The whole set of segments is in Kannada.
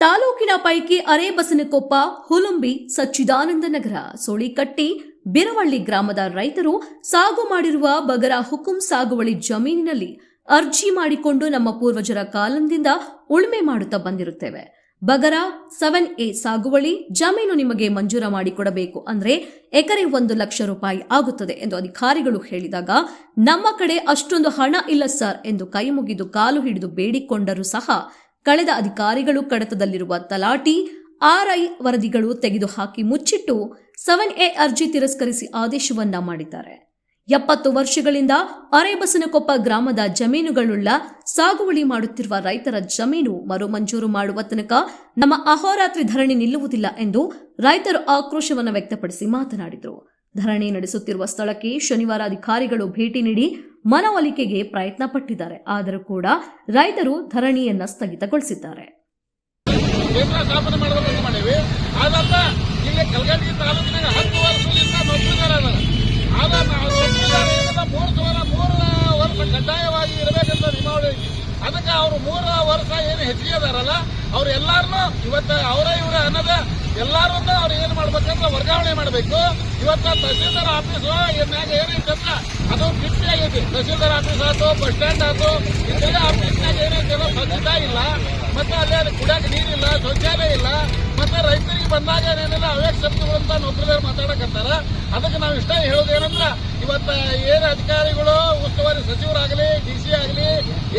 ತಾಲೂಕಿನ ಪೈಕಿ ಅರೇಬಸನಕೊಪ್ಪ, ಹುಲುಂಬಿ, ಸಚ್ಚಿದಾನಂದ ನಗರ, ಸೋಳಿಕಟ್ಟಿ, ಬಿರವಳ್ಳಿ ಗ್ರಾಮದ ರೈತರು ಸಾಗು ಮಾಡಿರುವ ಬಗರ ಹುಕುಂ ಸಾಗುವಳಿ ಜಮೀನಿನಲ್ಲಿ ಅರ್ಜಿ ಮಾಡಿಕೊಂಡು ನಮ್ಮ ಪೂರ್ವಜರ ಕಾಲದಿಂದ ಉಳುಮೆ ಮಾಡುತ್ತಾ ಬಂದಿರುತ್ತೇವೆ. ಬಗರ 7A ಸಾಗುವಳಿ ಜಮೀನು ನಿಮಗೆ ಮಂಜೂರು ಮಾಡಿಕೊಡಬೇಕು ಅಂದ್ರೆ ಎಕರೆ 1 ಲಕ್ಷ ರೂಪಾಯಿ ಆಗುತ್ತದೆ ಎಂದು ಅಧಿಕಾರಿಗಳು ಹೇಳಿದಾಗ, ನಮ್ಮ ಕಡೆ ಅಷ್ಟೊಂದು ಹಣ ಇಲ್ಲ ಸರ್ ಎಂದು ಕೈ ಮುಗಿದು ಕಾಲು ಹಿಡಿದು ಬೇಡಿಕೊಂಡರೂ ಸಹ ಕಳೆದ ಅಧಿಕಾರಿಗಳು ಕಡತದಲ್ಲಿರುವ ತಲಾಟಿ RI ವರದಿಗಳು ತೆಗೆದುಹಾಕಿ ಮುಚ್ಚಿಟ್ಟು 7A ಅರ್ಜಿ ತಿರಸ್ಕರಿಸಿ ಆದೇಶವನ್ನ ಮಾಡಿದ್ದಾರೆ. 70 ವರ್ಷಗಳಿಂದ ಅರೇಬಸನಕೊಪ್ಪ ಗ್ರಾಮದ ಜಮೀನುಗಳುಳ್ಳ ಸಾಗುವಳಿ ಮಾಡುತ್ತಿರುವ ರೈತರ ಜಮೀನು ಮರು ಮಂಜೂರು ಮಾಡುವ ತನಕ ನಮ್ಮ ಅಹೋರಾತ್ರಿ ಧರಣಿ ನಿಲ್ಲುವುದಿಲ್ಲ ಎಂದು ರೈತರು ಆಕ್ರೋಶವನ್ನು ವ್ಯಕ್ತಪಡಿಸಿ ಮಾತನಾಡಿದರು. ಧರಣಿ ನಡೆಸುತ್ತಿರುವ ಸ್ಥಳಕ್ಕೆ ಶನಿವಾರ ಅಧಿಕಾರಿಗಳು ಭೇಟಿ ನೀಡಿ ಮನವೊಲಿಕೆಗೆ ಪ್ರಯತ್ನ ಪಟ್ಟಿದ್ದಾರೆ. ಆದರೂ ಕೂಡ ರೈತರು ಧರಣಿಯನ್ನ ಸ್ಥಗಿತಗೊಳಿಸಿದ್ದಾರೆ. ಕಡ್ಡಾಯವಾಗಿ ಇರಬೇಕಂತ ನಿಯಮಾವಳಿ ಐತಿ. ಅದಕ್ಕೆ ಅವರು 3 ವರ್ಷ ಏನು ಹೆಚ್ಚಿಗೆ ಅದಾರಲ್ಲ, ಅವ್ರು ಎಲ್ಲಾರನು ಇವತ್ತು ಇವರ ಅನ್ನದ ಎಲ್ಲಾರನ್ನ ಅವ್ರು ಏನ್ ಮಾಡ್ಬೇಕಂದ್ರೆ ವರ್ಗಾವಣೆ ಮಾಡಬೇಕು. ಇವತ್ತ ತಹಸೀಲ್ದಾರ್ ಆಫೀಸ್ ಮ್ಯಾಗ ಏನೈತಂದ್ರ ಅದು ಫಿಫ್ಟಿ ಆಗೈತಿ. ತಹಸೀಲ್ದಾರ್ ಆಫೀಸ್ ಆಯ್ತು, ಬಸ್ ಸ್ಟ್ಯಾಂಡ್ ಆಯ್ತು, ಇಂಥೆಲ್ಲ ಆಫೀಸ್ನಾಗ ಏನೈತಲ್ಲ ಸ್ವಚ್ಛತಾ ಇಲ್ಲ, ಮತ್ತೆ ಅಲ್ಲಿ ಕುಡಿಯಕ್ಕೆ ನೀರಿಲ್ಲ, ಶೌಚಾಲಯ ಇಲ್ಲ, ಮತ್ತೆ ರೈತರಿಗೆ ಬಂದಾಗ ಏನೇನಿಲ್ಲ ಅವ್ಯಾಕ ಶಬ್ದಗಳು ಅಂತ ನೌಕರರು ಮಾತಾಡಕತ್ತಾರ. ಅದಕ್ಕೆ ನಾವು ಇಷ್ಟ ಹೇಳೋದೇನಂದ್ರ, ಇವತ್ತ ಏನ್ ಅಧಿಕಾರಿಗಳು ಉಸ್ತುವಾರಿ ಸಚಿವರಾಗಲಿ, DC ಆಗಲಿ,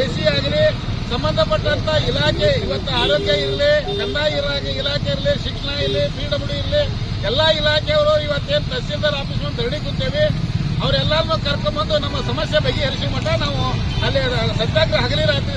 AC ಆಗಲಿ, ಸಂಬಂಧಪಟ್ಟಂತ ಇಲಾಖೆ ಇವತ್ತು ಆರೋಗ್ಯ ಇರಲಿ, ಕಂದಾಯ ಇಲಾಖೆ ಇರಲಿ, ಶಿಕ್ಷಣ ಇರಲಿ, PWD ಇರಲಿ, ಎಲ್ಲಾ ಇಲಾಖೆಯವರು ಇವತ್ತೇನು ತಹಸೀಲ್ದಾರ್ ಆಫೀಸ್ ಮುಂದೆ ಧರಣಿ ಕುಂತೇವಿ. ಅವರೆಲ್ಲರನ್ನೂ ಕರ್ಕೊಂಡ್ಬಂದು ನಮ್ಮ ಸಮಸ್ಯೆ ಬಗೆಹರಿಸುವ ಮಟ್ಟ ನಾವು ಅಲ್ಲಿ ಸತ್ಯಾಗ್ರಹ ಹಗಲಿ ರಾತ್ರಿ